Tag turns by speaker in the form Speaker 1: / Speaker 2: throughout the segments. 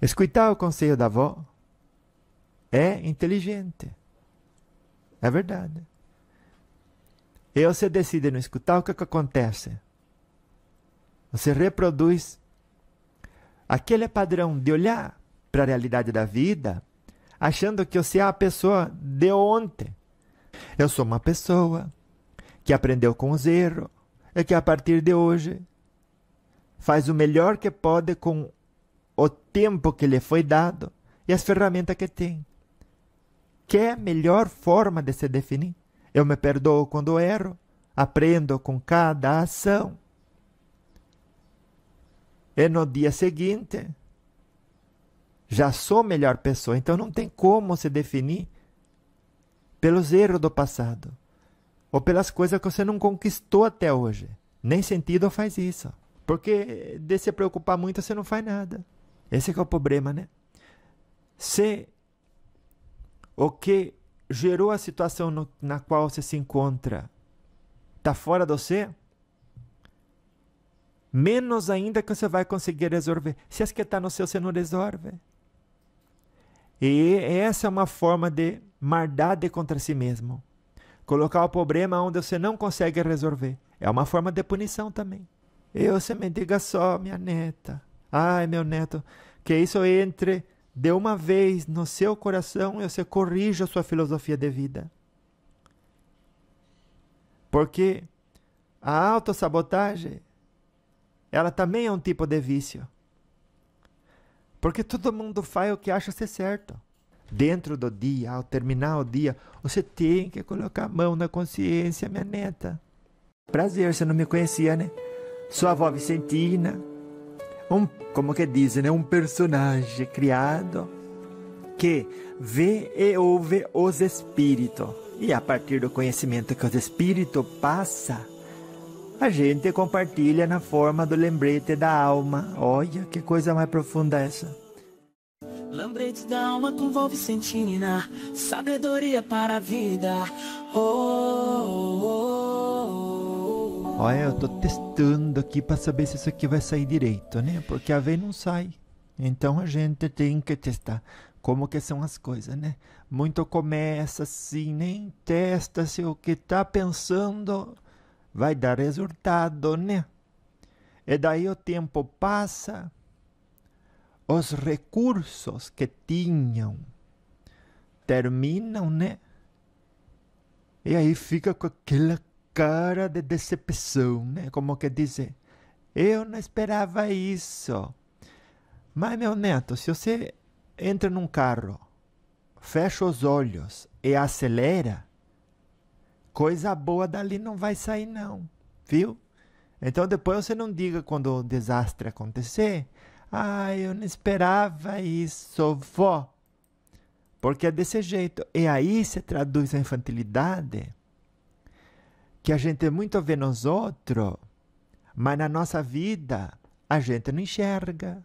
Speaker 1: Escutar o conselho da avó é inteligente. É verdade. E você decide não escutar, o que acontece? Você reproduz aquele padrão de olhar para a realidade da vida, achando que você é a pessoa de ontem. Eu sou uma pessoa que aprendeu com os erros e que a partir de hoje faz o melhor que pode com o tempo que lhe foi dado e as ferramentas que tem. Que é a melhor forma de se definir? Eu me perdoo quando erro, aprendo com cada ação. E no dia seguinte, já sou melhor pessoa. Então não tem como se definir pelos erros do passado ou pelas coisas que você não conquistou até hoje. Nem sentido faz isso. Porque de se preocupar muito, você não faz nada. Esse que é o problema, né? Se o que gerou a situação na qual você se encontra está fora de você, menos ainda que você vai conseguir resolver. Se as que está no seu, você não resolve. E essa é uma forma de maldade contra si mesmo. Colocar o problema onde você não consegue resolver. É uma forma de punição também. E você me diga só, minha neta. Ai, meu neto, que isso entre de uma vez no seu coração e você corrija a sua filosofia de vida. Porque a autossabotagem, ela também é um tipo de vício. Porque todo mundo faz o que acha ser certo. Dentro do dia, ao terminar o dia, você tem que colocar a mão na consciência, minha neta. Prazer, você não me conhecia, né? Sua avó Vicentina, como que dizem, né? Um personagem criado que vê e ouve os espíritos. E a partir do conhecimento que os espíritos passam, a gente compartilha na forma do lembrete da alma. Olha que coisa mais profunda essa.
Speaker 2: Lembrete da alma com vó Vicentina, sabedoria para a vida. Oh, oh, oh, oh.
Speaker 1: Olha, eu tô testando aqui para saber se isso aqui vai sair direito, né? Porque a vez não sai. Então a gente tem que testar como que são as coisas, né? Muito começa assim, nem testa se o que tá pensando vai dar resultado, né? E daí o tempo passa, os recursos que tinham terminam, né? E aí fica com aquela cara de decepção, né? Como que dizer, eu não esperava isso. Mas, meu neto, se você entra num carro, fecha os olhos e acelera, coisa boa dali não vai sair não, viu? Então depois você não diga quando o desastre acontecer, eu não esperava isso, vó. Porque é desse jeito. E aí se traduz a infantilidade que a gente muito vê nos outros, mas na nossa vida a gente não enxerga.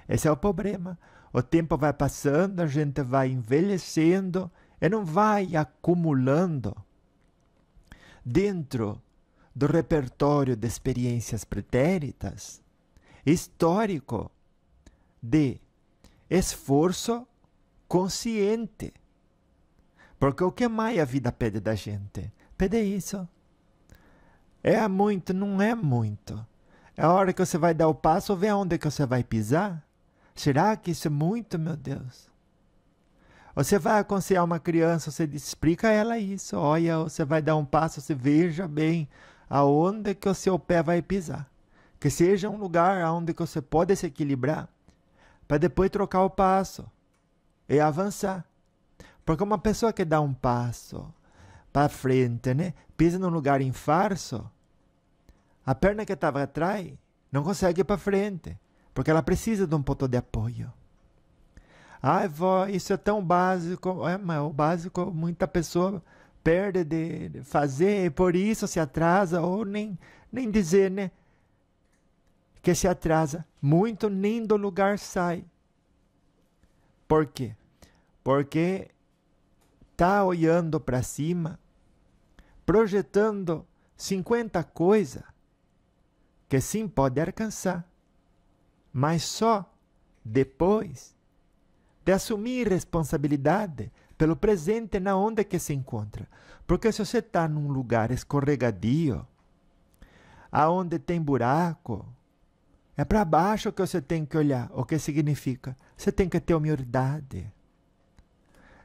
Speaker 1: Esse é o problema. O tempo vai passando, a gente vai envelhecendo e não vai acumulando dentro do repertório de experiências pretéritas, histórico, de esforço consciente. Porque o que mais a vida pede da gente? Pede isso. É muito, não é muito. É a hora que você vai dar o passo, vê aonde que você vai pisar. Será que isso é muito, meu Deus? Você vai aconselhar uma criança, você explica a ela isso. Olha, você vai dar um passo, você veja bem aonde que o seu pé vai pisar. Que seja um lugar onde que você pode se equilibrar, para depois trocar o passo e avançar. Porque uma pessoa que dá um passo para frente, né, pisa num lugar em falso, a perna que estava atrás não consegue ir para frente, porque ela precisa de um ponto de apoio. Ai, vó, isso é tão básico. Mas o básico muita pessoa perde de fazer e por isso se atrasa, ou nem dizer, né, que se atrasa. Muito nem do lugar sai. Por quê? Porque tá olhando para cima, projetando 50 coisas que sim pode alcançar, mas só depois de assumir responsabilidade pelo presente na onde que se encontra. Porque se você está num lugar escorregadio, aonde tem buraco, é para baixo que você tem que olhar. O que significa? Você tem que ter humildade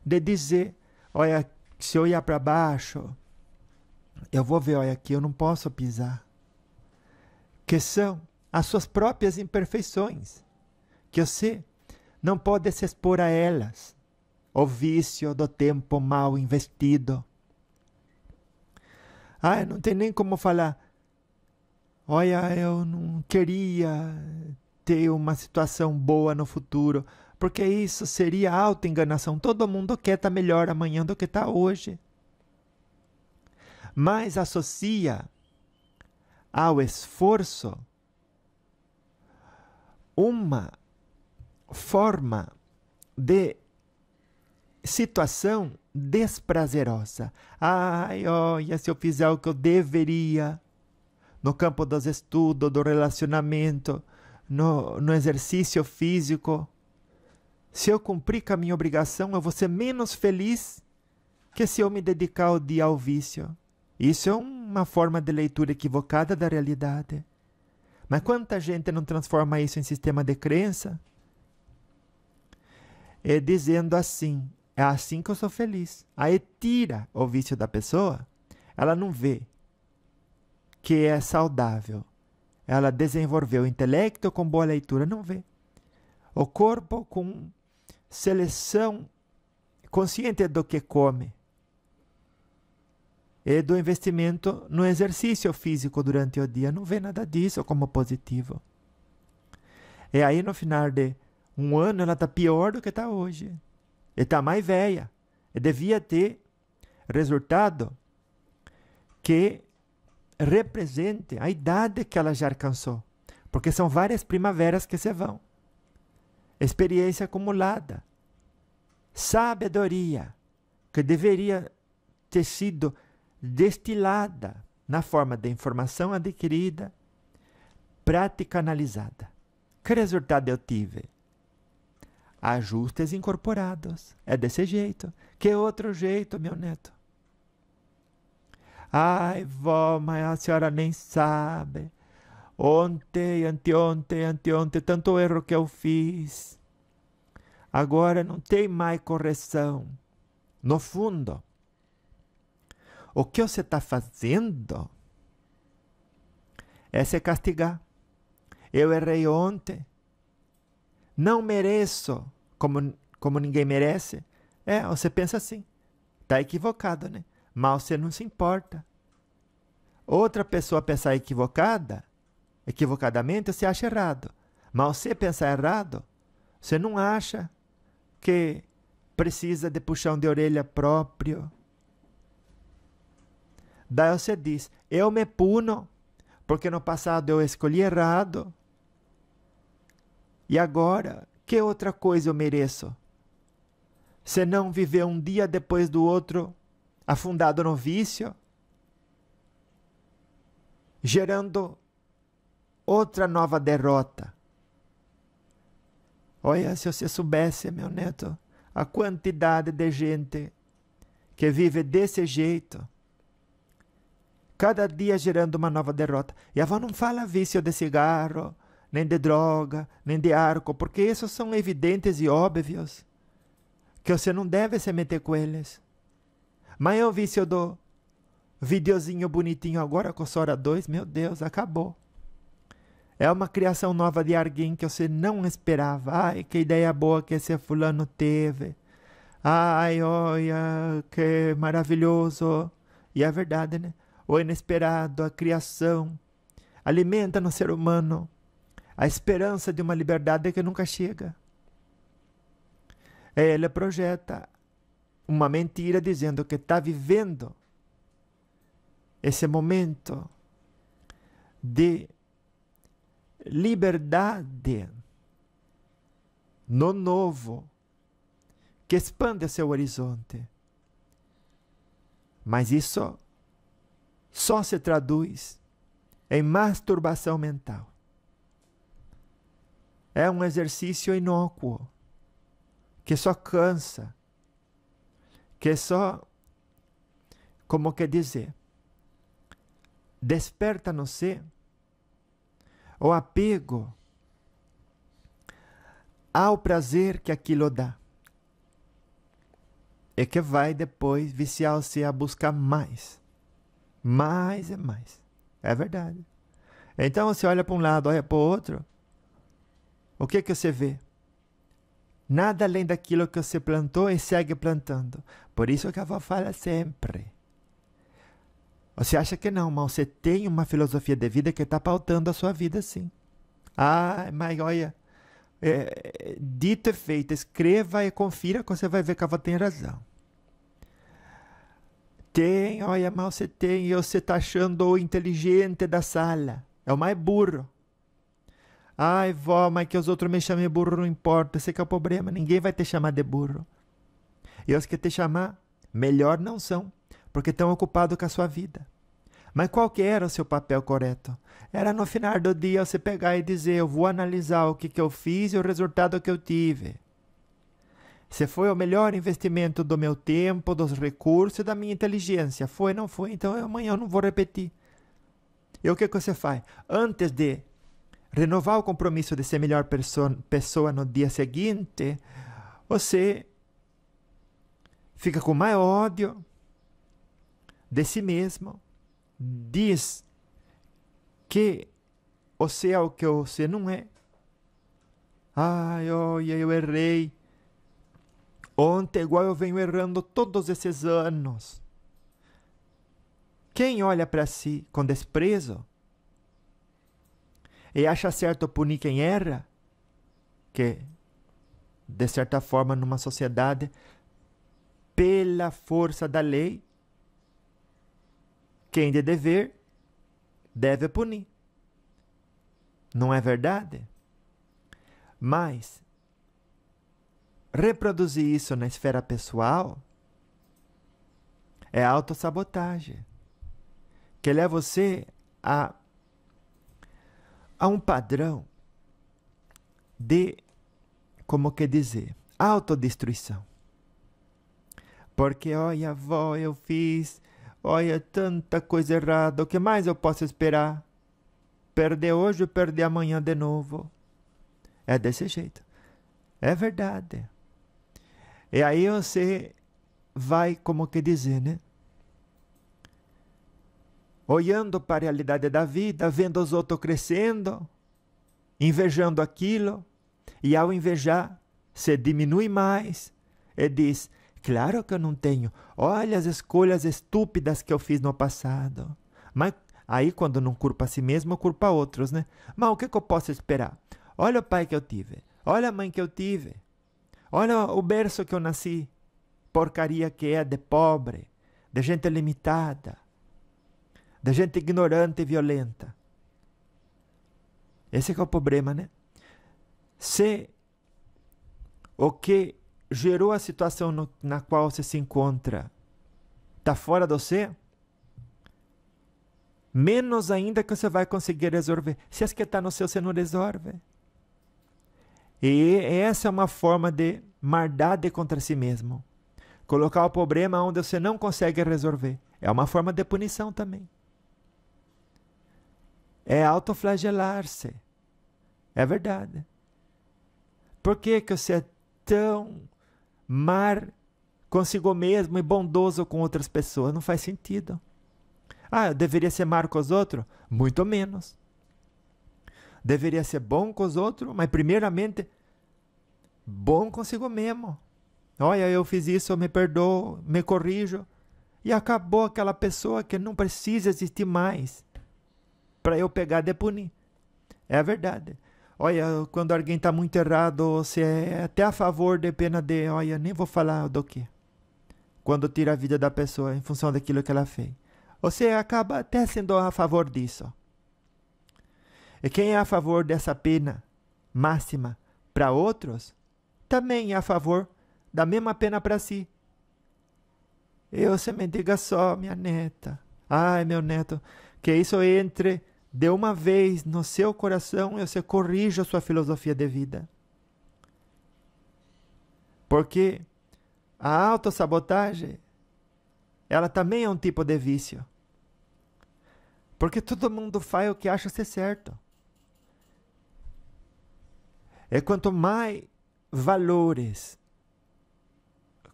Speaker 1: de dizer, olha, se eu olhar para baixo, eu vou ver, olha aqui, eu não posso pisar. Que são as suas próprias imperfeições, que você não pode se expor a elas. O vício do tempo mal investido. Não tem nem como falar, olha, eu não queria ter uma situação boa no futuro, porque isso seria autoenganação. Todo mundo quer estar melhor amanhã do que está hoje. Mas associa ao esforço uma forma de situação desprazerosa. Olha, se eu fizer o que eu deveria no campo dos estudos, do relacionamento, no exercício físico, se eu cumprir com a minha obrigação, eu vou ser menos feliz que se eu me dedicar ao dia ao vício. Isso é uma forma de leitura equivocada da realidade. Mas quanta gente não transforma isso em sistema de crença? E dizendo assim, é assim que eu sou feliz. Aí tira o vício da pessoa, ela não vê que é saudável. Ela desenvolveu o intelecto com boa leitura, não vê. O corpo com seleção consciente do que come. E do investimento no exercício físico durante o dia. Não vê nada disso como positivo. E aí no final de um ano ela está pior do que está hoje. E está mais velha. E devia ter resultado que represente a idade que ela já alcançou. Porque são várias primaveras que se vão. Experiência acumulada. Sabedoria que deveria ter sido destilada na forma de informação adquirida, prática analisada. Que resultado eu tive? Ajustes incorporados. É desse jeito. Que outro jeito, meu neto? Ai, vó, mas a senhora nem sabe. Ontem, anteontem, tanto erro que eu fiz. Agora não tem mais correção. No fundo, o que você está fazendo é se castigar. Eu errei ontem. Não mereço, como ninguém merece. Você pensa assim. Está equivocado, né? Mas você não se importa. Outra pessoa pensar equivocadamente, você acha errado. Mas você pensar errado, você não acha que precisa de puxão de orelha próprio. Daí você diz, eu me puno, porque no passado eu escolhi errado. E agora, que outra coisa eu mereço? Se não viver um dia depois do outro, afundado no vício, gerando outra nova derrota. Olha, se você soubesse, meu neto, a quantidade de gente que vive desse jeito, cada dia gerando uma nova derrota. E a avó não fala vício de cigarro, nem de droga, nem de álcool, porque esses são evidentes e óbvios, que você não deve se meter com eles. Mas é o vício do videozinho bonitinho agora com Sora 2, meu Deus, acabou. É uma criação nova de alguém que você não esperava. Ai, que ideia boa que esse fulano teve. Ai, olha, que maravilhoso. E é verdade, né? O inesperado, a criação, alimenta no ser humano a esperança de uma liberdade que nunca chega. Ele projeta uma mentira dizendo que está vivendo esse momento de liberdade no novo, que expande o seu horizonte. Mas isso só se traduz em masturbação mental. É um exercício inócuo, que só cansa, que só, como que dizer, desperta no ser o apego ao prazer que aquilo dá. E que vai depois viciar-se a buscar mais. Mais e mais. É verdade. Então você olha para um lado, olha para o outro. O que você vê? Nada além daquilo que você plantou e segue plantando. Por isso que a avó fala sempre. Você acha que não, mas você tem uma filosofia de vida que está pautando a sua vida, sim. Ah, mas olha, dito e feito, escreva e confira que você vai ver que a avó tem razão. Tem, olha, mas você tem, e você está achando o inteligente da sala. É o mais burro. Ai, vó, mas que os outros me chamem burro não importa, esse que é o problema, ninguém vai te chamar de burro. E os que te chamar, melhor não são, porque estão ocupados com a sua vida. Mas qual que era o seu papel correto? Era no final do dia você pegar e dizer, eu vou analisar o que eu fiz e o resultado que eu tive. Se foi o melhor investimento do meu tempo, dos recursos e da minha inteligência. Foi, não foi, então amanhã eu não vou repetir. E o que você faz? Antes de renovar o compromisso de ser melhor pessoa no dia seguinte, você fica com mais ódio de si mesmo, diz que você é o que você não é. Ai, olha, eu errei. Ontem, igual eu venho errando todos esses anos. Quem olha para si com desprezo e acha certo punir quem erra, que, de certa forma, numa sociedade, pela força da lei, quem de dever deve punir. Não é verdade? Mas reproduzir isso na esfera pessoal é autossabotagem, que leva você a um padrão de, como que dizer, autodestruição. Porque, olha, avó, eu fiz, olha, tanta coisa errada, o que mais eu posso esperar? Perder hoje ou perder amanhã de novo? É desse jeito. É verdade. E aí você vai, como que dizer, né? Olhando para a realidade da vida, vendo os outros crescendo, invejando aquilo, e ao invejar, se diminui mais e diz, claro que eu não tenho, olha as escolhas estúpidas que eu fiz no passado. Mas aí quando não culpa a si mesmo, culpa outros, né? Mas o que eu posso esperar? Olha o pai que eu tive, olha a mãe que eu tive, olha o berço que eu nasci, porcaria que é de pobre, de gente limitada, de gente ignorante e violenta. Esse que é o problema, né? Se o que gerou a situação na qual você se encontra está fora de você, menos ainda que você vai conseguir resolver. Se as que está no seu, você não resolve. E essa é uma forma de maldade contra si mesmo. Colocar o problema onde você não consegue resolver. É uma forma de punição também. É autoflagelar-se. É verdade. Por que você é tão mar consigo mesmo e bondoso com outras pessoas? Não faz sentido. Ah, eu deveria ser mar com os outros? Muito menos. Deveria ser bom com os outros, mas primeiramente bom consigo mesmo. Olha, eu fiz isso, eu me perdoo, me corrijo. E acabou aquela pessoa que não precisa existir mais para eu pegar e punir. É a verdade. Olha, quando alguém está muito errado, você é até a favor de pena de... Olha, nem vou falar do que. Quando tira a vida da pessoa em função daquilo que ela fez. Você acaba até sendo a favor disso. E quem é a favor dessa pena máxima para outros, também é a favor da mesma pena para si. E você me diga só, minha neta. Ai, meu neto, que isso entre de uma vez no seu coração e você corrija a sua filosofia de vida. Porque a autossabotagem, ela também é um tipo de vício. Porque todo mundo faz o que acha ser certo. E quanto mais valores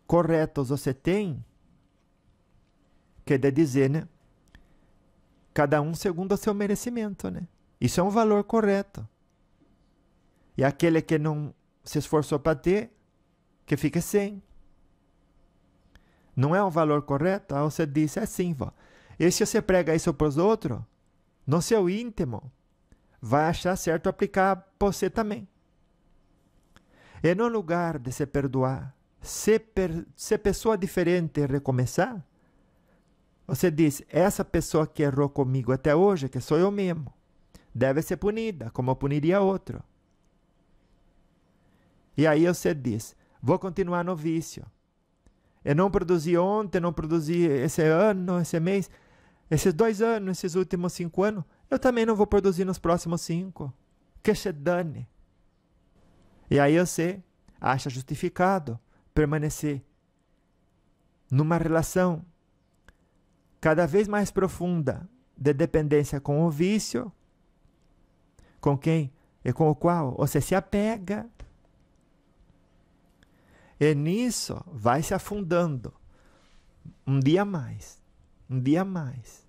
Speaker 1: corretos você tem, quer dizer, né? Cada um segundo o seu merecimento, né? Isso é um valor correto. E aquele que não se esforçou para ter, que fique sem. Não é um valor correto? Aí você diz, é sim, vó. E se você prega isso para os outros, no seu íntimo, vai achar certo aplicar para você também. E no lugar de se perdoar, ser pessoa diferente e recomeçar, você diz, essa pessoa que errou comigo até hoje, que sou eu mesmo, deve ser punida, como eu puniria outro. E aí você diz, vou continuar no vício. Eu não produzi ontem, não produzi esse ano, esse mês, esses 2 anos, esses últimos 5 anos, eu também não vou produzir nos próximos 5. Que se dane. E aí você acha justificado permanecer numa relação cada vez mais profunda de dependência com o vício, com quem e com o qual você se apega. E nisso vai se afundando um dia mais, um dia mais.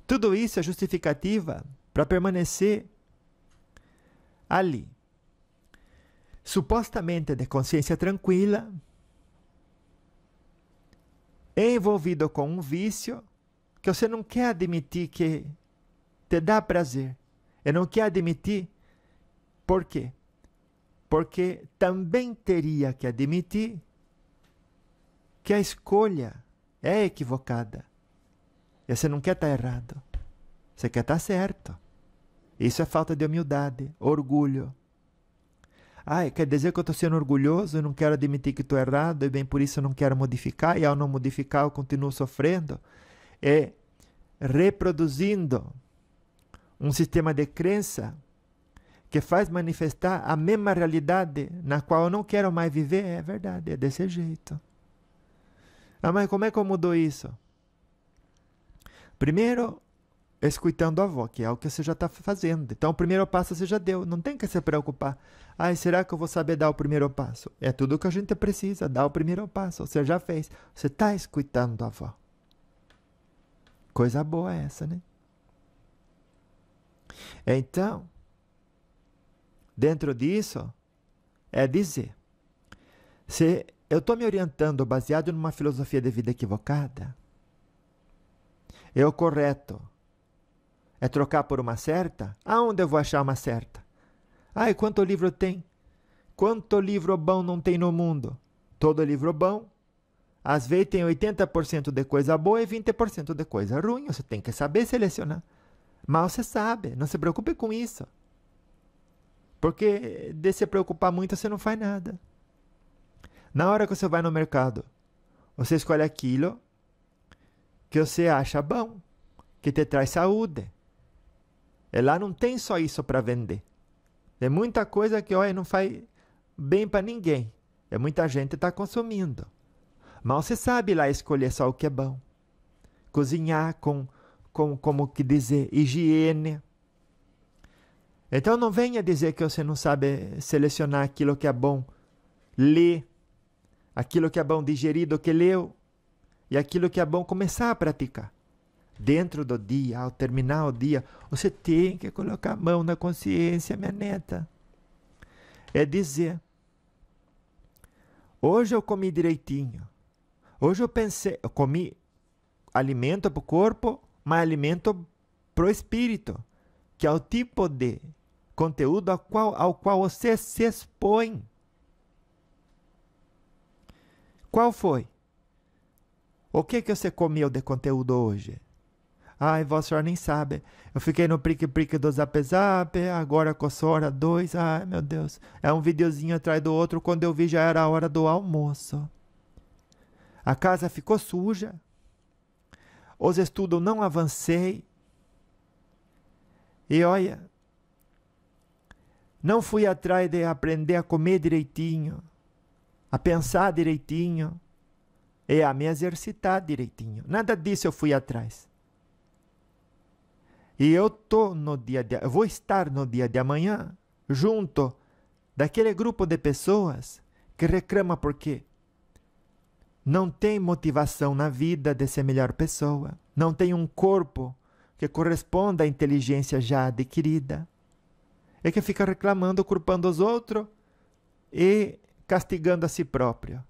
Speaker 1: Tudo isso é justificativa para permanecer ali, supostamente de consciência tranquila, envolvido com um vício que você não quer admitir que te dá prazer. E não quer admitir. Por quê? Porque também teria que admitir que a escolha é equivocada. E você não quer estar errado. Você quer estar certo. Isso é falta de humildade, orgulho. Quer dizer que eu estou sendo orgulhoso e não quero admitir que estou errado e bem por isso eu não quero modificar, e ao não modificar eu continuo sofrendo e reproduzindo um sistema de crença que faz manifestar a mesma realidade na qual eu não quero mais viver. É verdade, é desse jeito. Mas como é que eu mudo isso? Primeiro, escutando a avó, que é o que você já está fazendo. Então, o primeiro passo você já deu. Não tem que se preocupar. Será que eu vou saber dar o primeiro passo? É tudo o que a gente precisa, dar o primeiro passo. Você já fez. Você está escutando a avó. Coisa boa essa, né? Então, dentro disso, é dizer, se eu estou me orientando baseado numa filosofia de vida equivocada, é o correto é trocar por uma certa? Aonde eu vou achar uma certa? E quanto livro tem? Quanto livro bom não tem no mundo? Todo livro bom, às vezes tem 80% de coisa boa e 20% de coisa ruim. Você tem que saber selecionar. Mas você sabe, não se preocupe com isso. Porque de se preocupar muito você não faz nada. Na hora que você vai no mercado, você escolhe aquilo que você acha bom, que te traz saúde. E lá não tem só isso para vender. Tem muita coisa que não faz bem para ninguém. E muita gente está consumindo. Mas você sabe lá escolher só o que é bom. Cozinhar com como que dizer, higiene. Então não venha dizer que você não sabe selecionar aquilo que é bom ler, aquilo que é bom digerir do que leu, e aquilo que é bom começar a praticar. Dentro do dia, ao terminar o dia, você tem que colocar a mão na consciência, minha neta. É dizer, hoje eu comi direitinho. Hoje eu comi alimento para o corpo, mas alimento para o espírito, que é o tipo de conteúdo ao qual você se expõe. Qual foi? O que você comeu de conteúdo hoje? Vó, a senhora nem sabe. Eu fiquei no prique-prique do Zap Zap, agora com a Sora 2. Meu Deus. É um videozinho atrás do outro. Quando eu vi, já era a hora do almoço. A casa ficou suja. Os estudos não avancei. E olha, não fui atrás de aprender a comer direitinho, a pensar direitinho e a me exercitar direitinho. Nada disso eu fui atrás. E eu vou estar no dia de amanhã junto daquele grupo de pessoas que reclama porque não tem motivação na vida de ser melhor pessoa, não tem um corpo que corresponda à inteligência já adquirida, e que fica reclamando, culpando os outros e castigando a si próprio.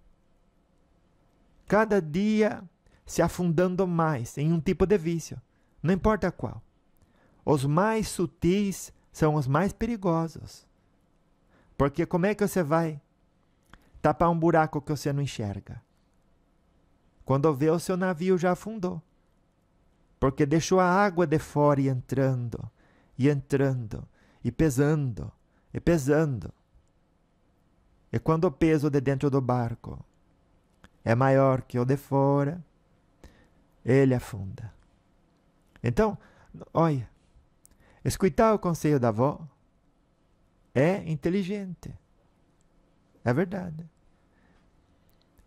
Speaker 1: Cada dia se afundando mais em um tipo de vício, não importa qual. Os mais sutis são os mais perigosos. Porque como é que você vai tapar um buraco que você não enxerga? Quando vê, o seu navio já afundou. Porque deixou a água de fora e entrando, e pesando, e pesando. E quando o peso de dentro do barco é maior que o de fora, ele afunda. Então, olha, escutar o conselho da avó é inteligente. É verdade.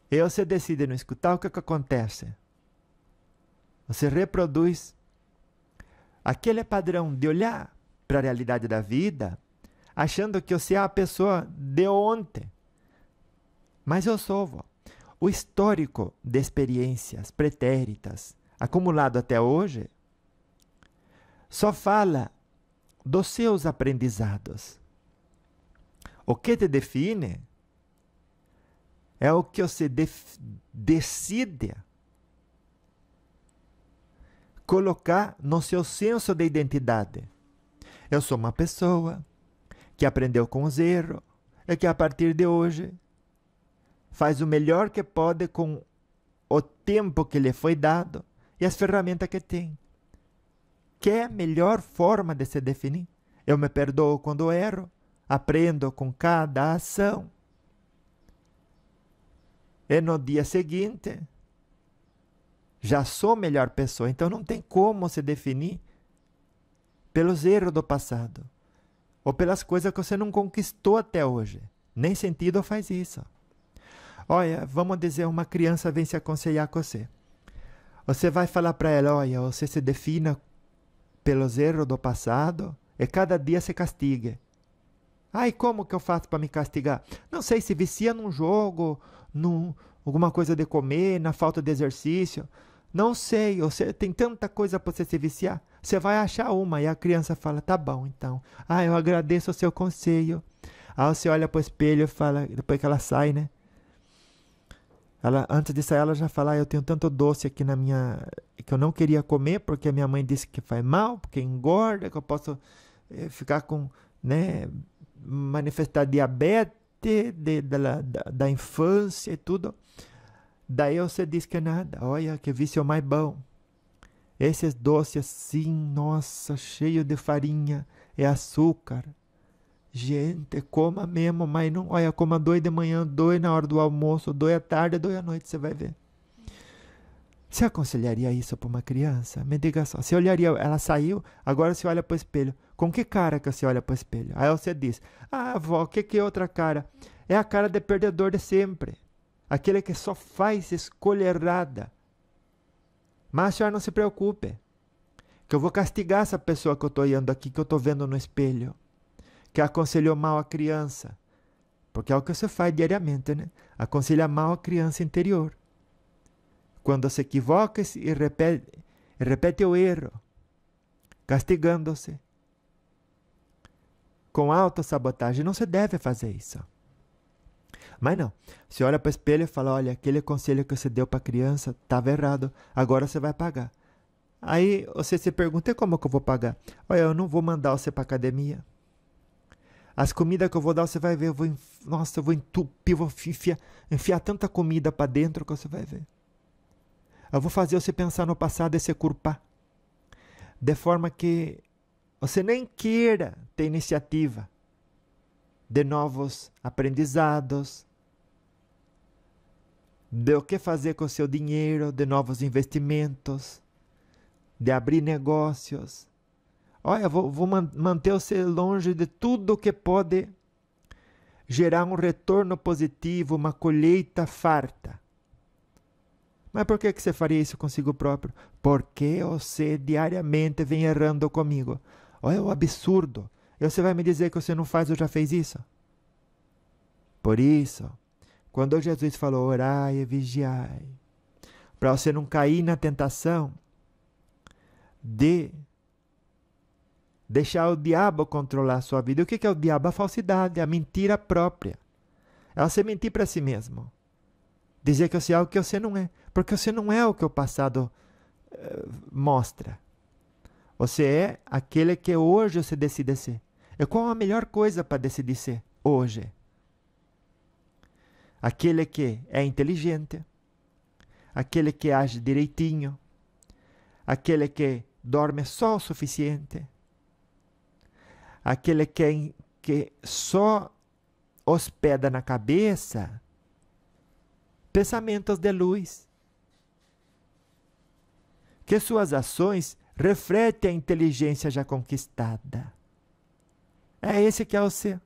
Speaker 1: E você decide não escutar, o que acontece? Você reproduz aquele padrão de olhar para a realidade da vida, achando que você é a pessoa de ontem. Mas eu sou, vó. O histórico de experiências pretéritas acumulado até hoje só fala dos seus aprendizados. O que te define é o que você decide colocar no seu senso de identidade. Eu sou uma pessoa que aprendeu com os erros e que a partir de hoje faz o melhor que pode com o tempo que lhe foi dado e as ferramentas que tem. Que é a melhor forma de se definir. Eu me perdoo quando erro, aprendo com cada ação. E no dia seguinte, já sou melhor pessoa. Então não tem como se definir pelos erros do passado. Ou pelas coisas que você não conquistou até hoje. Nem sentido faz isso. Olha, vamos dizer, uma criança vem se aconselhar com você. Você vai falar para ela, olha, você se defina pelos erros do passado e cada dia se castigue. Ai, como que eu faço para me castigar? Não sei, se vicia num jogo, alguma coisa de comer, na falta de exercício. Não sei, você tem tanta coisa para você se viciar. Você vai achar uma e a criança fala, tá bom, então. Ah, eu agradeço o seu conselho. Aí você olha para o espelho e fala, depois que ela sai, né? Antes de sair, ela já fala, eu tenho tanto doce aqui na minha... que eu não queria comer, porque a minha mãe disse que faz mal, porque engorda, que eu posso ficar com, né, manifestar diabetes da infância e tudo. Daí você diz que nada. Olha, que vício mais bom. Esses doces assim, nossa, cheio de farinha e açúcar. Gente, coma mesmo, mas não, olha, coma 2 de manhã, 2 na hora do almoço, 2 à tarde, 2 à noite, você vai ver. Você aconselharia isso para uma criança? Me diga só, você olharia, ela saiu, agora você olha para o espelho. Com que cara que você olha para o espelho? Aí você diz, ah, avó, que é outra cara? É a cara de perdedor de sempre. Aquele que só faz escolha errada. Mas a senhora não se preocupe, que eu vou castigar essa pessoa que eu estou olhando aqui, que eu estou vendo no espelho, que aconselhou mal a criança. Porque é o que você faz diariamente, né? Aconselha mal a criança interior. Quando se equivoca e repete o erro, castigando-se. Com autossabotagem, não se deve fazer isso. Mas não, você olha para o espelho e fala, olha, aquele conselho que você deu para a criança estava errado, agora você vai pagar. Aí você se pergunta, e como que eu vou pagar? Olha, eu não vou mandar você para a academia. As comidas que eu vou dar, você vai ver, eu vou entupir, vou enfiar tanta comida para dentro que você vai ver. Eu vou fazer você pensar no passado e se culpar. De forma que você nem queira ter iniciativa de novos aprendizados, de o que fazer com o seu dinheiro, de novos investimentos, de abrir negócios. Olha, vou manter você longe de tudo que pode gerar um retorno positivo, uma colheita farta. Mas por que você faria isso consigo próprio? Porque você diariamente vem errando comigo. Olha o absurdo. E você vai me dizer que você não faz ou já fez isso? Por isso, quando Jesus falou, orai e vigiai, para você não cair na tentação de deixar o diabo controlar a sua vida. O que é o diabo? A falsidade, a mentira própria. É você mentir para si mesmo. Dizer que você é algo que você não é. Porque você não é o que o passado mostra. Você é aquele que hoje você decide ser. E qual a melhor coisa para decidir ser hoje? Aquele que é inteligente. Aquele que age direitinho. Aquele que dorme só o suficiente. Aquele que só hospeda na cabeça pensamentos de luz. Que suas ações refletem a inteligência já conquistada. É esse que é você.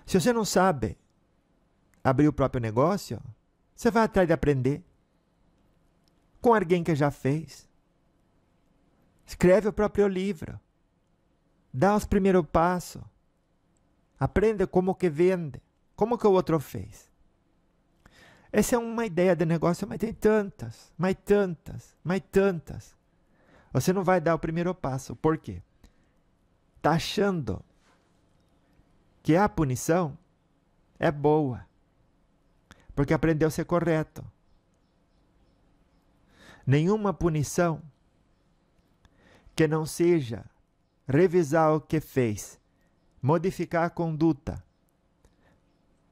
Speaker 1: Se você não sabe abrir o próprio negócio, você vai atrás de aprender com alguém que já fez. Escreve o próprio livro. Dá os primeiros passos. Aprende como que vende. Como que o outro fez. Essa é uma ideia de negócio, mas tem tantas, mais tantas, mais tantas. Você não vai dar o primeiro passo. Por quê? Está achando que a punição é boa. Porque aprendeu a ser correto. Nenhuma punição que não seja revisar o que fez, modificar a conduta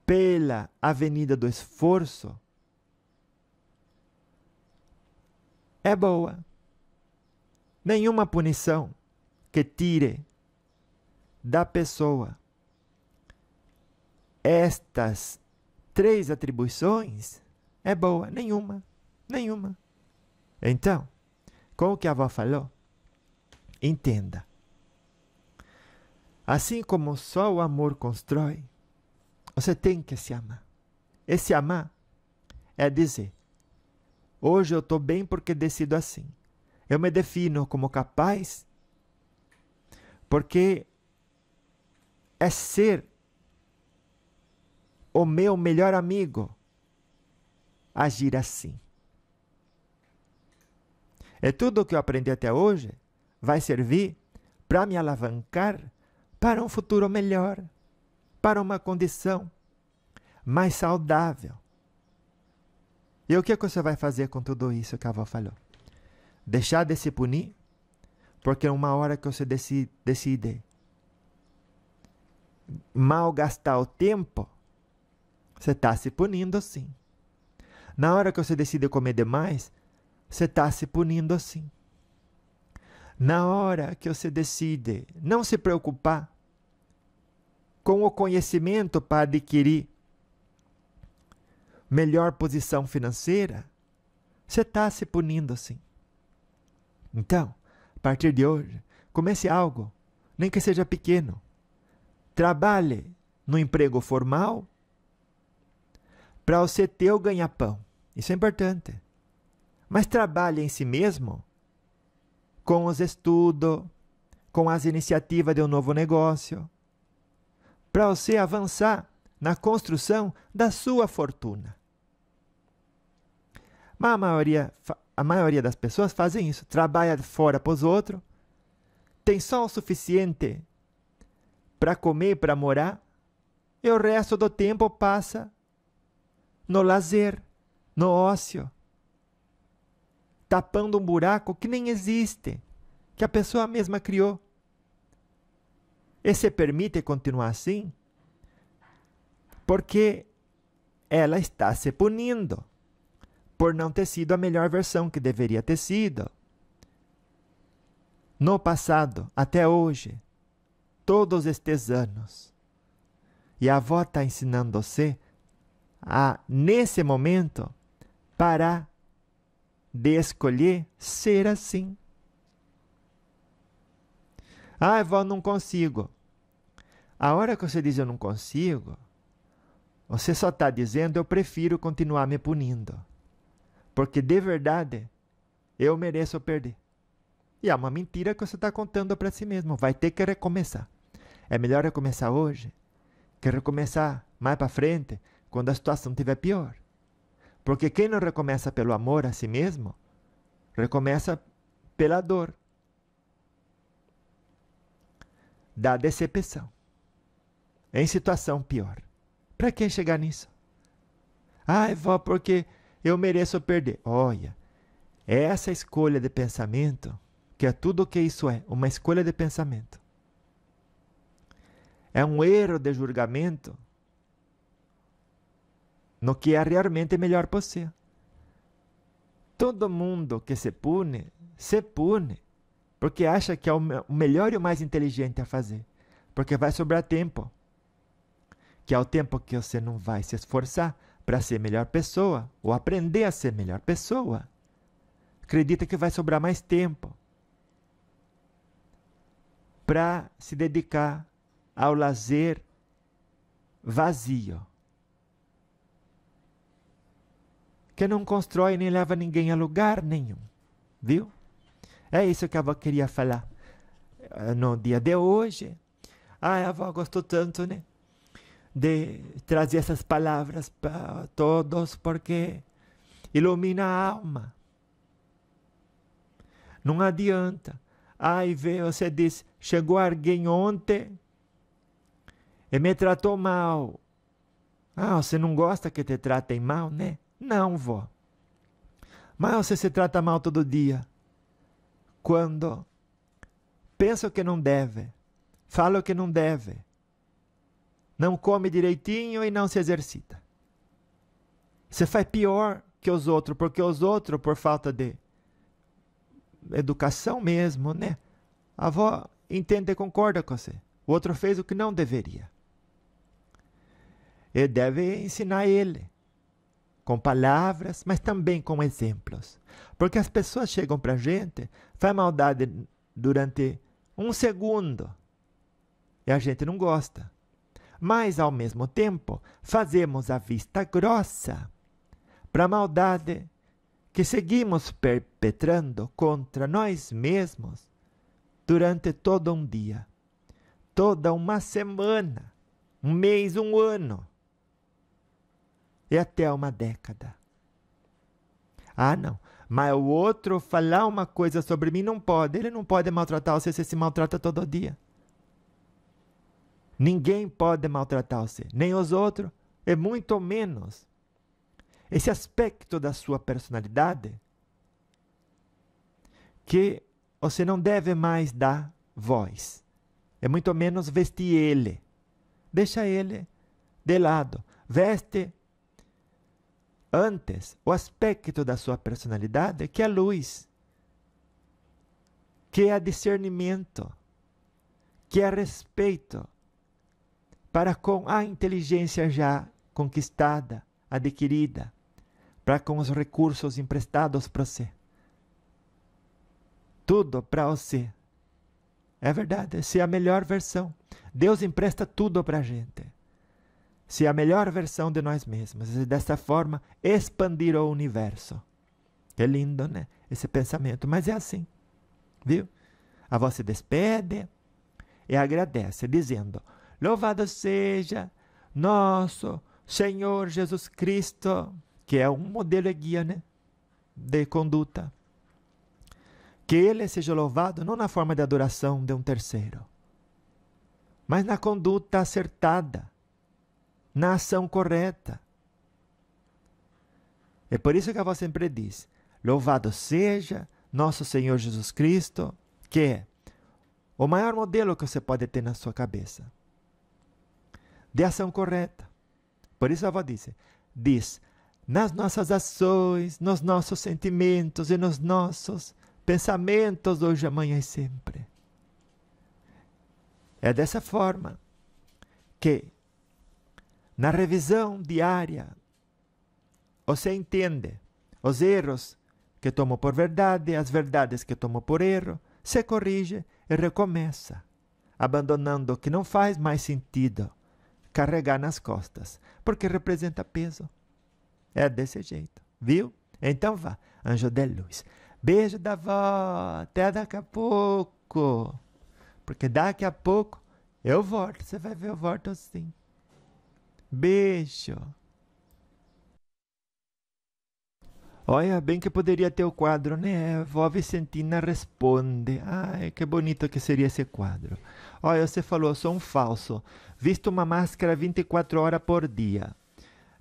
Speaker 1: pela avenida do esforço, é boa. Nenhuma punição que tire da pessoa estas 3 atribuições é boa. Nenhuma. Nenhuma. Então, como que a avó falou? Entenda. Assim como só o amor constrói, você tem que se amar. Esse amar é dizer, hoje eu estou bem porque decido assim. Eu me defino como capaz porque é ser o meu melhor amigo agir assim. E tudo o que eu aprendi até hoje vai servir para me alavancar para um futuro melhor, para uma condição mais saudável. E o que você vai fazer com tudo isso que a avó falou? Deixar de se punir? Porque uma hora que você decide malgastar o tempo, você está se punindo sim. Na hora que você decide comer demais, você está se punindo sim. Na hora que você decide não se preocupar com o conhecimento para adquirir melhor posição financeira, você está se punindo sim. Então, a partir de hoje, comece algo, nem que seja pequeno. Trabalhe no emprego formal para você ter o ganha-pão. Isso é importante. Mas trabalhe em si mesmo com os estudos, com as iniciativas de um novo negócio, para você avançar na construção da sua fortuna. Mas a maioria das pessoas fazem isso. Trabalha fora para os outros, tem só o suficiente para comer, para morar, e o resto do tempo passa no lazer, no ócio, tapando um buraco que nem existe, que a pessoa mesma criou. E se permite continuar assim, porque ela está se punindo por não ter sido a melhor versão que deveria ter sido. No passado, até hoje, todos estes anos. E a avó está ensinando você a, nesse momento, parar de escolher ser assim. Ah, vó, não consigo. A hora que você diz eu não consigo, você só está dizendo eu prefiro continuar me punindo. Porque de verdade, eu mereço perder. E é uma mentira que você está contando para si mesmo. Vai ter que recomeçar. É melhor recomeçar hoje que recomeçar mais para frente, quando a situação estiver pior. Porque quem não recomeça pelo amor a si mesmo, recomeça pela dor da decepção, em situação pior. Para que chegar nisso? Ai, vó, porque eu mereço perder. Olha, essa escolha de pensamento, que é tudo o que isso é, uma escolha de pensamento, é um erro de julgamento no que é realmente melhor para você. Todo mundo que se pune porque acha que é o melhor e o mais inteligente a fazer. Porque vai sobrar tempo. Que é o tempo que você não vai se esforçar para ser melhor pessoa ou aprender a ser melhor pessoa. Acredita que vai sobrar mais tempo para se dedicar ao lazer vazio, que não constrói nem leva ninguém a lugar nenhum, viu? É isso que a avó queria falar no dia de hoje. A avó gostou tanto, né, de trazer essas palavras para todos, porque ilumina a alma. Não adianta. Aí você diz, chegou alguém ontem e me tratou mal. Ah, você não gosta que te tratem mal, né? Não, vó. Mas você se trata mal todo dia. Quando pensa o que não deve, fala o que não deve, não come direitinho e não se exercita. Você faz pior que os outros, porque os outros, por falta de educação mesmo, né? A avó entende e concorda com você. O outro fez o que não deveria. E deve ensinar ele, com palavras, mas também com exemplos. Porque as pessoas chegam para a gente, faz maldade durante um segundo, e a gente não gosta. Mas, ao mesmo tempo, fazemos a vista grossa para a maldade que seguimos perpetrando contra nós mesmos durante todo um dia, toda uma semana, um mês, um ano e até uma década. Ah, não, mas o outro falar uma coisa sobre mim não pode. Ele não pode maltratar você, você se maltrata todo dia. Ninguém pode maltratar você, nem os outros, e muito menos esse aspecto da sua personalidade que você não deve mais dar voz, e muito menos vestir ele. Deixa ele de lado. Veste antes o aspecto da sua personalidade, que é a luz, que é discernimento, que é respeito para com a inteligência já conquistada, adquirida, para com os recursos emprestados para você. Tudo para você. É verdade, ser a melhor versão. Deus empresta tudo para a gente. Ser a melhor versão de nós mesmos. E dessa forma, expandir o universo. É lindo, né? Esse pensamento. Mas é assim, viu? A avó se despede e agradece, dizendo: louvado seja nosso Senhor Jesus Cristo, que é um modelo e guia, né, de conduta. Que Ele seja louvado não na forma de adoração de um terceiro, mas na conduta acertada, na ação correta. É por isso que a avó sempre diz: louvado seja nosso Senhor Jesus Cristo, que é o maior modelo que você pode ter na sua cabeça de ação correta. Por isso a avó diz, nas nossas ações, nos nossos sentimentos e nos nossos pensamentos, hoje, amanhã e sempre. É dessa forma que, na revisão diária, você entende os erros que tomou por verdade, as verdades que tomou por erro, se corrige e recomeça. abandonando o que não faz mais sentido carregar nas costas, porque representa peso. É desse jeito, viu? Então vá, anjo de luz. Beijo da avó, até daqui a pouco. Porque daqui a pouco eu volto, você vai ver, eu volto sim. Beijo. Olha, bem que poderia ter o quadro, né? Vó Vicentina responde. Ai, que bonito que seria esse quadro. Olha, você falou, sou um falso. Visto uma máscara 24 horas por dia.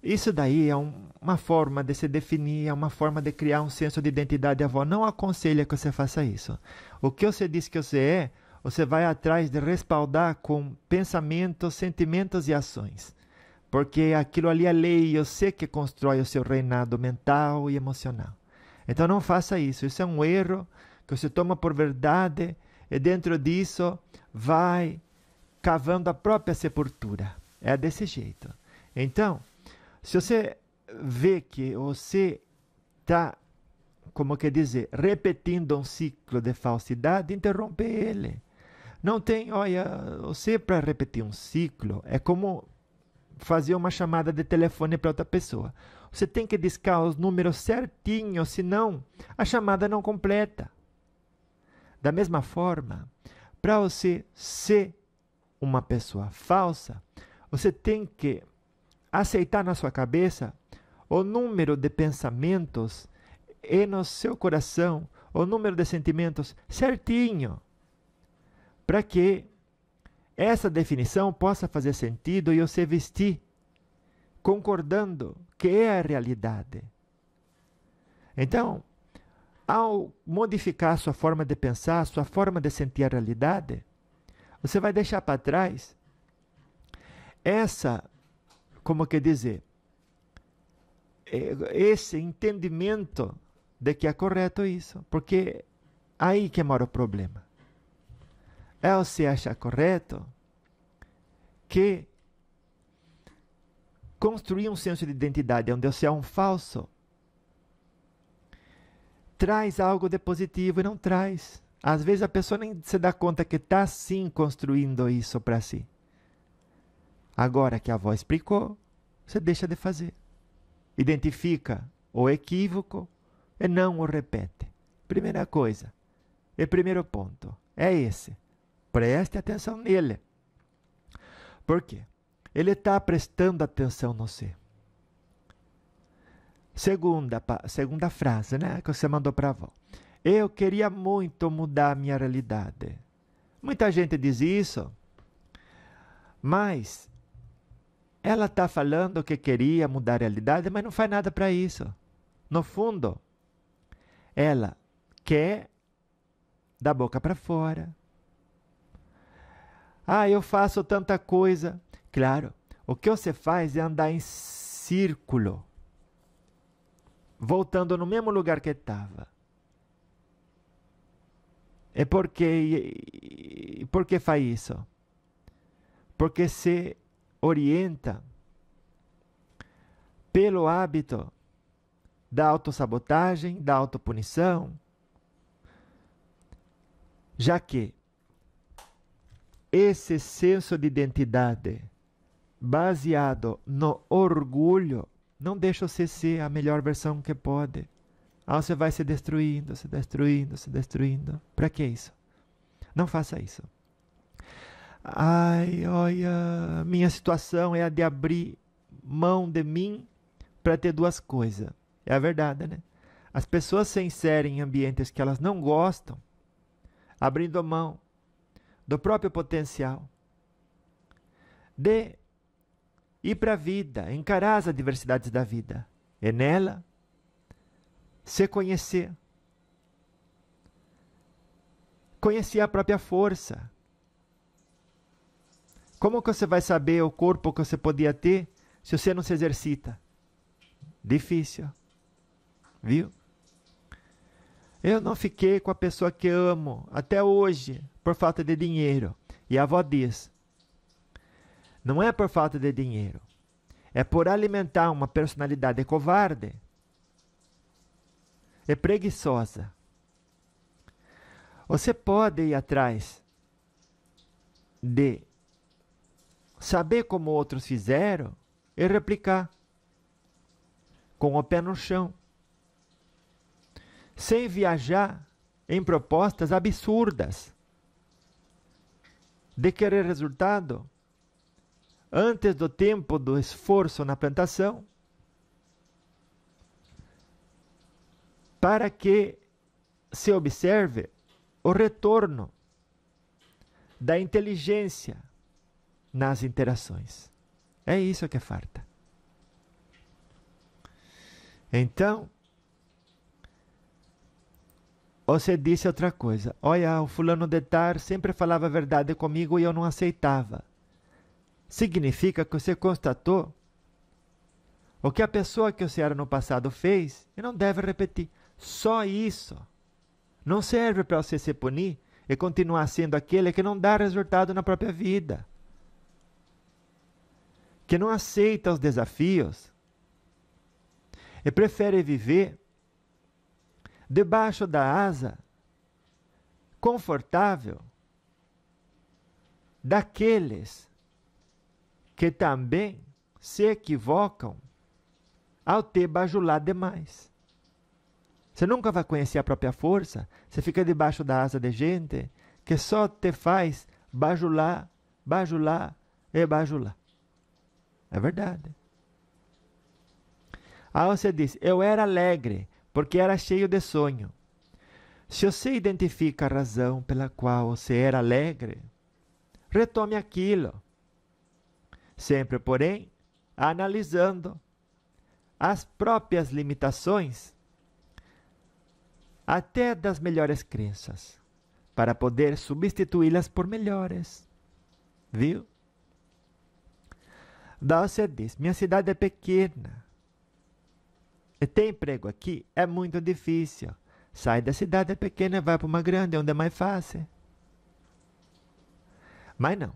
Speaker 1: Isso daí é uma forma de se definir, é uma forma de criar um senso de identidade. A avó não aconselha que você faça isso. O que você diz que você é, você vai atrás de respaldar com pensamentos, sentimentos e ações. Porque aquilo ali é lei, eu sei que constrói o seu reinado mental e emocional. Então não faça isso. Isso é um erro que você toma por verdade e dentro disso vai cavando a própria sepultura. É desse jeito. Então, se você vê que você está, como quer dizer, repetindo um ciclo de falsidade, interrompe ele. Não tem, olha, você para repetir um ciclo é como fazer uma chamada de telefone para outra pessoa. Você tem que discar os números certinhos, senão a chamada não completa. Da mesma forma, para você ser uma pessoa falsa, você tem que aceitar na sua cabeça o número de pensamentos e no seu coração o número de sentimentos certinho, para que essa definição possa fazer sentido e você vestir concordando que é a realidade. Então, ao modificar sua forma de pensar, sua forma de sentir a realidade, você vai deixar para trás essa, como quer dizer, esse entendimento de que é correto isso, porque aí que mora o problema. É você achar correto que construir um senso de identidade onde você é um falso traz algo de positivo e não traz. Às vezes a pessoa nem se dá conta que está sim construindo isso para si. Agora que a avó explicou, você deixa de fazer. Identifica o equívoco e não o repete. Primeira coisa, e primeiro ponto, é esse. Preste atenção nele. Por quê? Ele está prestando atenção no você. Segunda frase, né, que você mandou para a avó. Eu queria muito mudar a minha realidade. Muita gente diz isso, mas ela está falando que queria mudar a realidade, mas não faz nada para isso. No fundo, ela quer da boca para fora. Ah, eu faço tanta coisa. Claro, o que você faz é andar em círculo, voltando no mesmo lugar que estava. E por que faz isso? Porque se orienta pelo hábito da autossabotagem, da autopunição, já que esse senso de identidade baseado no orgulho não deixa você ser a melhor versão que pode. Aí você vai se destruindo, se destruindo, se destruindo. Para que isso? Não faça isso. Ai, olha, minha situação é a de abrir mão de mim para ter duas coisas. É a verdade, né? As pessoas se inserem em ambientes que elas não gostam, abrindo mão do próprio potencial de ir para a vida, encarar as adversidades da vida. E nela, se conhecer. Conhecer a própria força. Como que você vai saber o corpo que você podia ter se você não se exercita? Difícil. Viu? Eu não fiquei com a pessoa que amo até hoje por falta de dinheiro. E a avó diz, não é por falta de dinheiro, é por alimentar uma personalidade covarde e preguiçosa. Você pode ir atrás de saber como outros fizeram e replicar com o pé no chão, sem viajar em propostas absurdas de querer resultado antes do tempo do esforço na plantação, para que se observe o retorno da inteligência nas interações. É isso que falta. Então, você disse outra coisa. Olha, o fulano de tal sempre falava a verdade comigo e eu não aceitava. Significa que você constatou o que a pessoa que você era no passado fez e não deve repetir. Só isso. Não serve para você se punir e continuar sendo aquele que não dá resultado na própria vida, que não aceita os desafios e prefere viver debaixo da asa confortável daqueles que também se equivocam ao te bajular demais. Você nunca vai conhecer a própria força. Você fica debaixo da asa de gente que só te faz bajular, bajular e bajular. É verdade. Aí você diz, eu era alegre porque era cheio de sonho. Se você identifica a razão pela qual você era alegre, retome aquilo. Sempre, porém, analisando as próprias limitações até das melhores crenças, para poder substituí-las por melhores. Viu? Daí você diz, minha cidade é pequena. E ter emprego aqui é muito difícil. Sai da cidade pequena e vai para uma grande, onde é mais fácil. Mas não.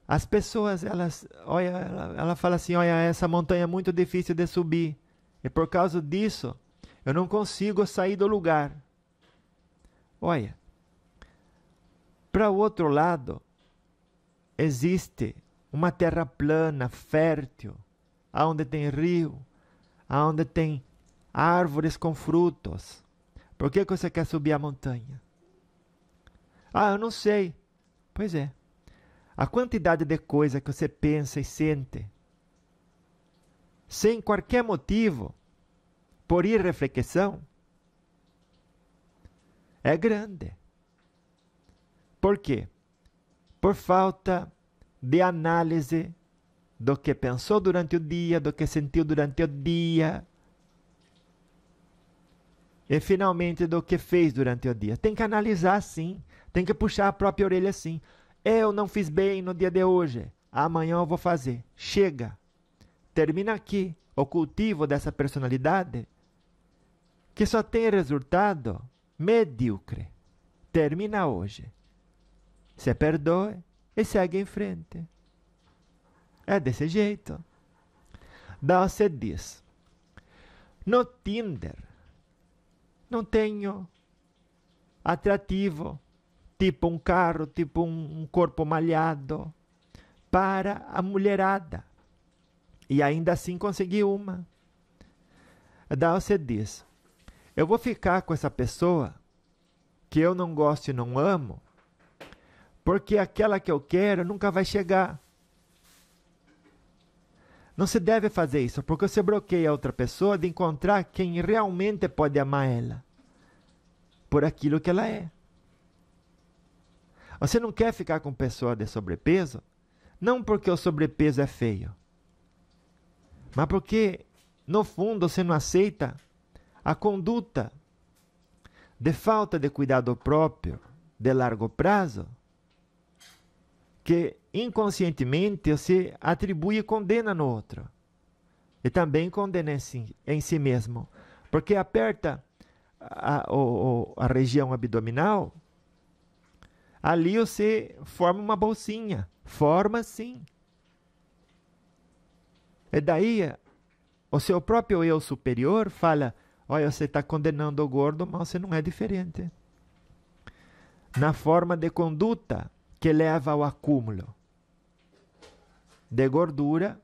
Speaker 1: As pessoas, ela fala assim, olha, essa montanha é muito difícil de subir. E por causa disso, eu não consigo sair do lugar. Olha, para o outro lado, existe uma terra plana, fértil, onde tem rio, onde tem árvores com frutos. Por que você quer subir a montanha? Ah, eu não sei. Pois é. A quantidade de coisa que você pensa e sente, sem qualquer motivo, por irreflexão, é grande. Por quê? Por falta de análise do que pensou durante o dia, do que sentiu durante o dia e finalmente do que fez durante o dia. Tem que analisar sim, tem que puxar a própria orelha sim. Eu não fiz bem no dia de hoje, amanhã eu vou fazer. Chega, termina aqui o cultivo dessa personalidade que só tem resultado medíocre. Termina hoje. Se perdoe e segue em frente. É desse jeito. Daí você diz, no Tinder não tenho atrativo, tipo um carro, tipo um corpo malhado, para a mulherada. E ainda assim consegui uma. Daí você diz, eu vou ficar com essa pessoa que eu não gosto e não amo, porque aquela que eu quero nunca vai chegar. Não se deve fazer isso, porque você bloqueia a outra pessoa de encontrar quem realmente pode amar ela por aquilo que ela é. Você não quer ficar com pessoa de sobrepeso, não porque o sobrepeso é feio, mas porque, no fundo, você não aceita a conduta de falta de cuidado próprio de largo prazo, que inconscientemente você atribui e condena no outro. E também condena em si mesmo. Porque aperta a região abdominal, ali você forma uma bolsinha. Forma sim. E daí o seu próprio eu superior fala, olha, você está condenando o gordo, mas você não é diferente. Na forma de conduta que leva ao acúmulo de gordura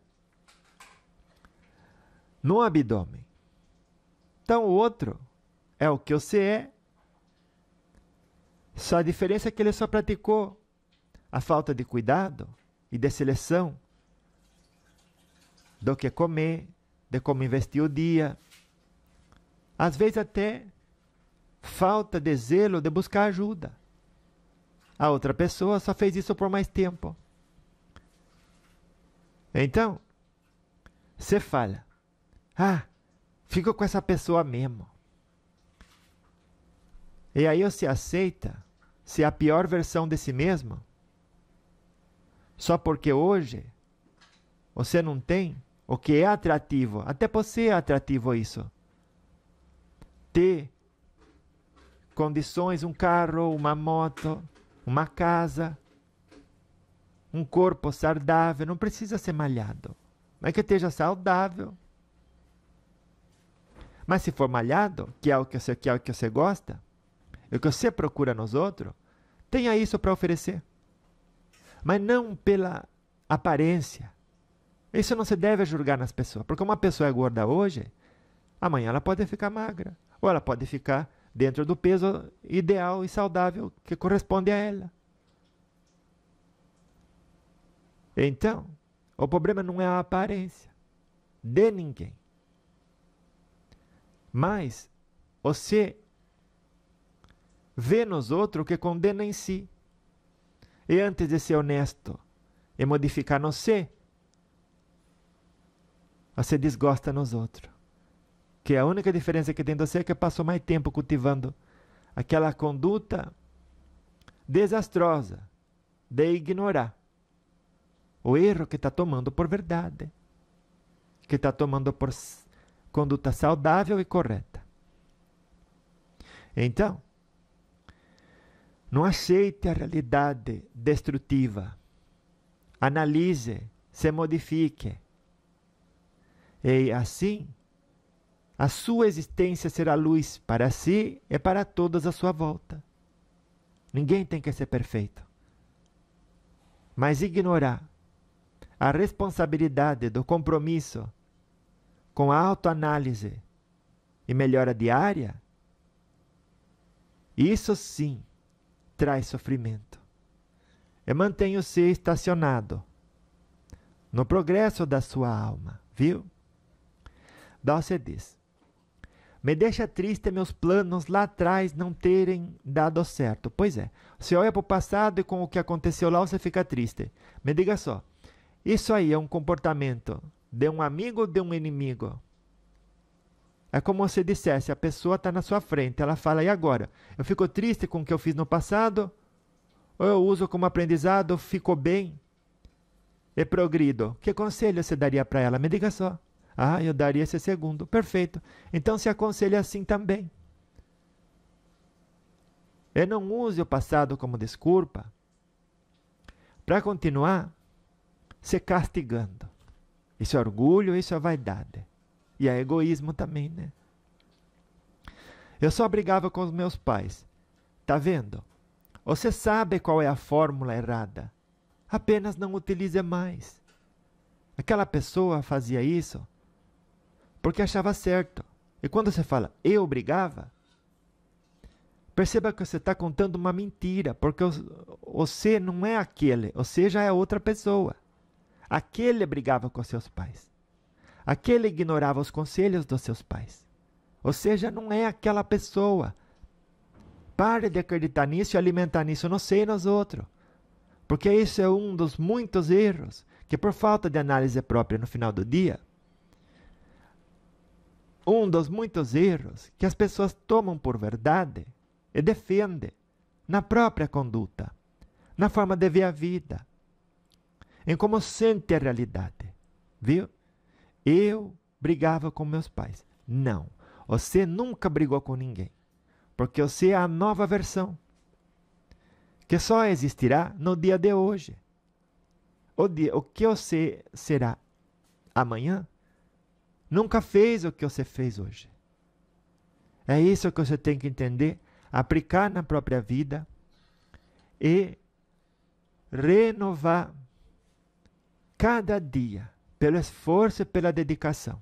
Speaker 1: no abdômen. Então o outro é o que você é, só a diferença é que ele só praticou a falta de cuidado e de seleção do que comer, de como investir o dia. Às vezes até falta de zelo de buscar ajuda. A outra pessoa só fez isso por mais tempo. Então, você fala, fico com essa pessoa mesmo. E aí você aceita ser a pior versão de si mesmo, só porque hoje você não tem o que é atrativo. Até para você é atrativo isso. Ter condições, um carro, uma moto, uma casa, um corpo saudável. Não precisa ser malhado, mas que esteja saudável. Mas se for malhado, que é o que você quer, o que você gosta, o que você procura nos outros, tenha isso para oferecer. Mas não pela aparência. Isso não se deve julgar nas pessoas. Porque uma pessoa é gorda hoje, amanhã ela pode ficar magra. Ou ela pode ficar dentro do peso ideal e saudável que corresponde a ela. Então, o problema não é a aparência de ninguém. Mas você vê nos outros o que condena em si. E antes de ser honesto e modificar no você desgosta nos outros. Que a única diferença que tem de você é que passou mais tempo cultivando aquela conduta desastrosa de ignorar o erro que está tomando por verdade, que está tomando por conduta saudável e correta. Então, não aceite a realidade destrutiva. Analise, se modifique. E assim, a sua existência será luz para si e para todos à sua volta. Ninguém tem que ser perfeito. Mas ignorar a responsabilidade do compromisso com a autoanálise e melhora diária, isso sim traz sofrimento. E mantenha-se estacionado no progresso da sua alma, viu? Dulce diz: me deixa triste meus planos lá atrás não terem dado certo. Pois é, você olha para o passado e com o que aconteceu lá você fica triste. Me diga só, isso aí é um comportamento de um amigo ou de um inimigo? É como se dissesse, a pessoa está na sua frente, ela fala, e agora? Eu fico triste com o que eu fiz no passado? Ou eu uso como aprendizado, fico bem e progrido? Que conselho você daria para ela? Me diga só. Eu daria esse segundo. Perfeito. Então se aconselha assim também. E não use o passado como desculpa para continuar se castigando. Isso é orgulho, isso é vaidade. E é egoísmo também, né? Eu só brigava com os meus pais. Tá vendo? Você sabe qual é a fórmula errada. Apenas não utilize mais. Aquela pessoa fazia isso porque achava certo. E quando você fala, eu brigava, perceba que você está contando uma mentira, porque você não é aquele, você já é outra pessoa. Aquele brigava com seus pais. Aquele ignorava os conselhos dos seus pais. Ou seja, não é aquela pessoa. Pare de acreditar nisso e alimentar nisso no você e nos outros. Porque isso é um dos muitos erros que, por falta de análise própria no final do dia, um dos muitos erros que as pessoas tomam por verdade e defendem na própria conduta, na forma de ver a vida, em como sente a realidade. Viu? Eu brigava com meus pais. Não, você nunca brigou com ninguém, porque você é a nova versão, que só existirá no dia de hoje. O que você será amanhã, nunca fez o que você fez hoje. É isso que você tem que entender, aplicar na própria vida e renovar cada dia pelo esforço e pela dedicação.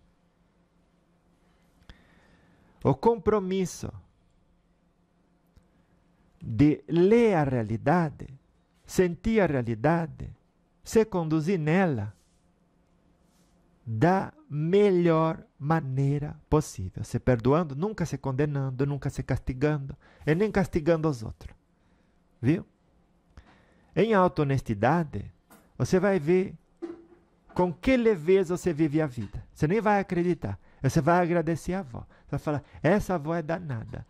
Speaker 1: O compromisso de ler a realidade, sentir a realidade, se conduzir nela da melhor maneira possível. Se perdoando, nunca se condenando, nunca se castigando, e nem castigando os outros. Viu? Em auto-honestidade, você vai ver com que leveza você vive a vida. Você nem vai acreditar. Você vai agradecer a avó. Você vai falar, essa avó é danada.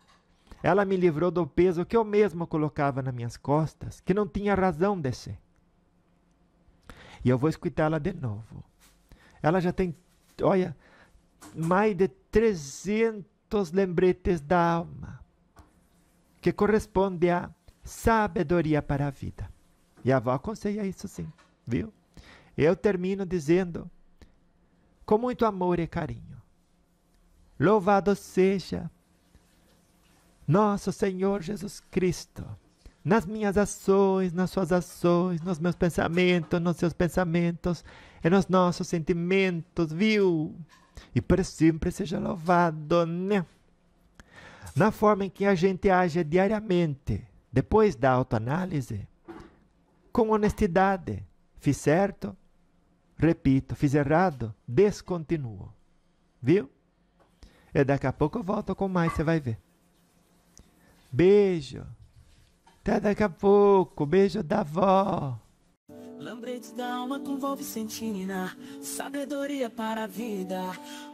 Speaker 1: Ela me livrou do peso que eu mesmo colocava nas minhas costas, que não tinha razão de ser. E eu vou escutá-la de novo. Ela já tem, olha, mais de 300 lembretes da alma, que corresponde à sabedoria para a vida. E a avó aconselha isso sim, viu? Eu termino dizendo, com muito amor e carinho, louvado seja nosso Senhor Jesus Cristo, nas minhas ações, nas suas ações, nos meus pensamentos, nos seus pensamentos, e nos nossos sentimentos, viu? E por sempre seja louvado, né? Na forma em que a gente age diariamente, depois da autoanálise, com honestidade. Fiz certo? Repito. Fiz errado? Descontinuo. Viu? E daqui a pouco eu volto com mais, você vai ver. Beijo. Até daqui a pouco. Beijo da avó.
Speaker 2: Lembretes da alma com vó Vicentina, sabedoria para a vida.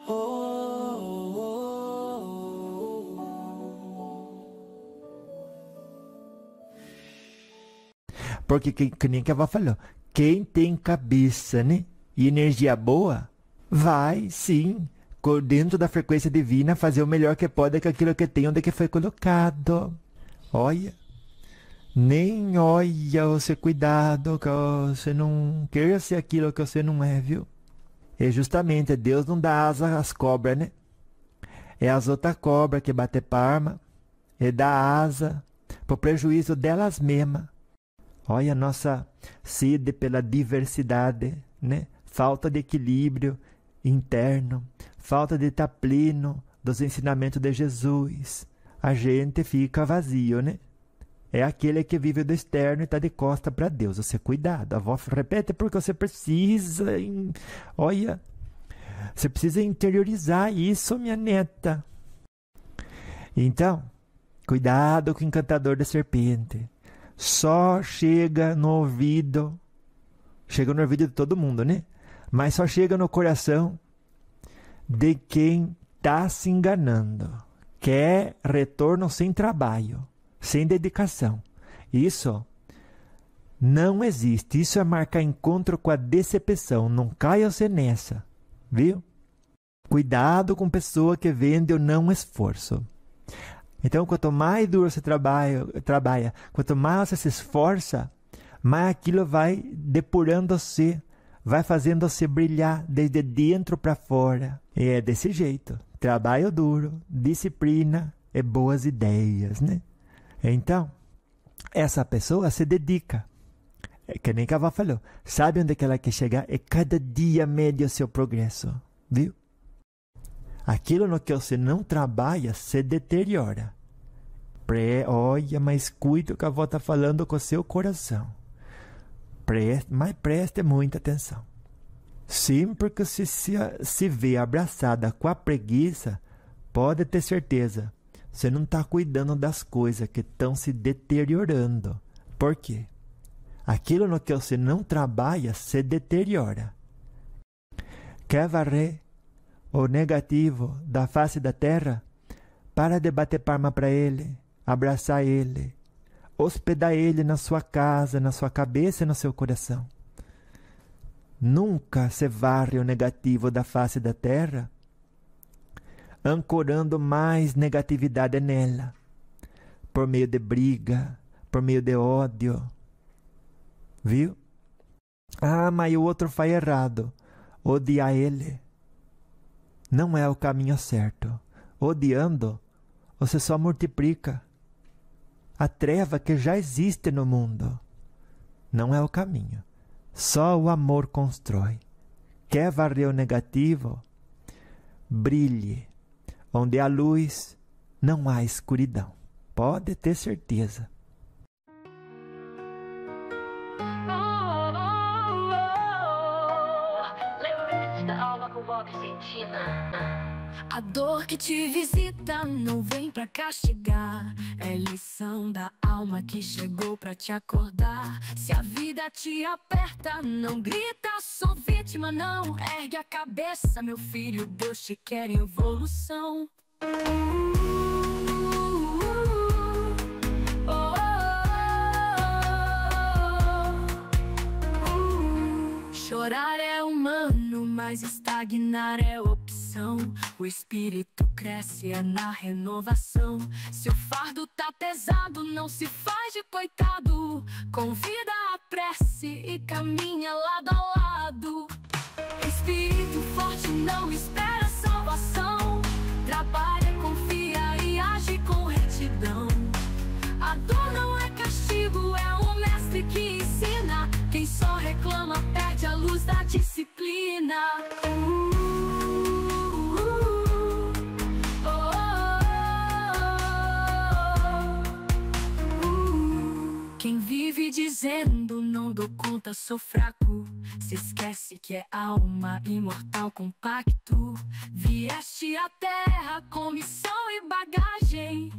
Speaker 2: Oh, oh, oh,
Speaker 1: oh. Porque que nem que a avó falou, quem tem cabeça, né, e energia boa, vai sim, dentro da frequência divina, fazer o melhor que pode com aquilo que tem, onde que foi colocado. Olha. Nem olha você, cuidado, que você não queira ser aquilo que você não é, viu? E justamente Deus não dá asa às cobras, né? É as outras cobras que batem palma e dá asa pro prejuízo delas mesmas. Olha a nossa sede pela diversidade, né? Falta de equilíbrio interno, falta de estar pleno dos ensinamentos de Jesus. A gente fica vazio, né? É aquele que vive do externo e está de costa para Deus. Você cuidado. A avó repete porque você precisa. Olha, você precisa interiorizar isso, minha neta. Então, cuidado com o encantador da serpente. Só chega no ouvido. Chega no ouvido de todo mundo, né? Mas só chega no coração de quem está se enganando. Quer retorno sem trabalho. Sem dedicação. Isso não existe. Isso é marcar encontro com a decepção. Não caia você nessa. Viu? Cuidado com pessoa que vende o não esforço. Então, quanto mais duro você trabalha, quanto mais você se esforça, mais aquilo vai depurando você, vai fazendo você brilhar desde dentro para fora. E é desse jeito. Trabalho duro, disciplina e boas ideias, né? Então, essa pessoa se dedica. É que nem que a avó falou. Sabe onde que ela quer chegar? E cada dia mede o seu progresso. Viu? Aquilo no que você não trabalha se deteriora. Olha, mas cuide o que a avó está falando com o seu coração. Mas preste muita atenção. Sempre que você se vê abraçada com a preguiça, pode ter certeza. Você não está cuidando das coisas que estão se deteriorando. Por quê? Aquilo no que você não trabalha se deteriora. Quer varrer o negativo da face da terra? Para de bater palma para ele, abraçar ele, hospedar ele na sua casa, na sua cabeça e no seu coração. Nunca se varre o negativo da face da terra, ancorando mais negatividade nela, por meio de briga, por meio de ódio. Viu? Ah, mas o outro faz errado. Odiar ele não é o caminho certo. Odiando, você só multiplica a treva que já existe no mundo. não é o caminho. Só o amor constrói. Quer varrer o negativo? Brilhe. Onde há luz, não há escuridão. Pode ter certeza.
Speaker 2: A dor que te visita não vem pra castigar. É lição da alma que chegou pra te acordar. Se a vida te aperta, não grita, sou vítima não. Ergue a cabeça, meu filho, Deus te quer em evolução. Chorar é humano, mas estagnar é opção. O espírito cresce é na renovação. Se o fardo tá pesado, não se faz de coitado. Convida a prece e caminha lado a lado. Espírito forte não espera salvação. Trabalha, confia e age com retidão. A dor não é castigo, é um mestre que ensina. Quem só reclama perde a luz da disciplina. Quem vive dizendo não dou conta, sou fraco, se esquece que é alma imortal com pacto. Vieste à terra com missão e bagagem.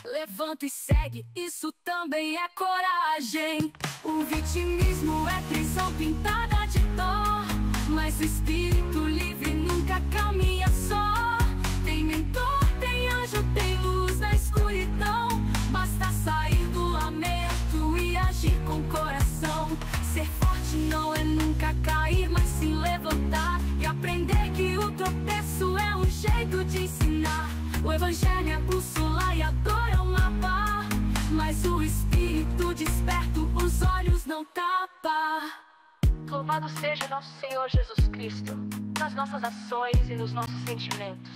Speaker 2: Levanta e segue, isso também é coragem. O vitimismo é prisão pintada de dor, mas o espírito livre nunca caminha só. Tem mentor, tem anjo, tem luz na escuridão. Basta sair do lamento e agir com coração. Ser forte não é nunca cair, mas sim levantar. E aprender que o tropeço é um jeito de ensinar. O evangelho é bússola e a dor é um mapa, mas o espírito desperto os olhos não tapa.
Speaker 3: Louvado seja nosso Senhor Jesus Cristo, nas nossas ações e nos nossos sentimentos.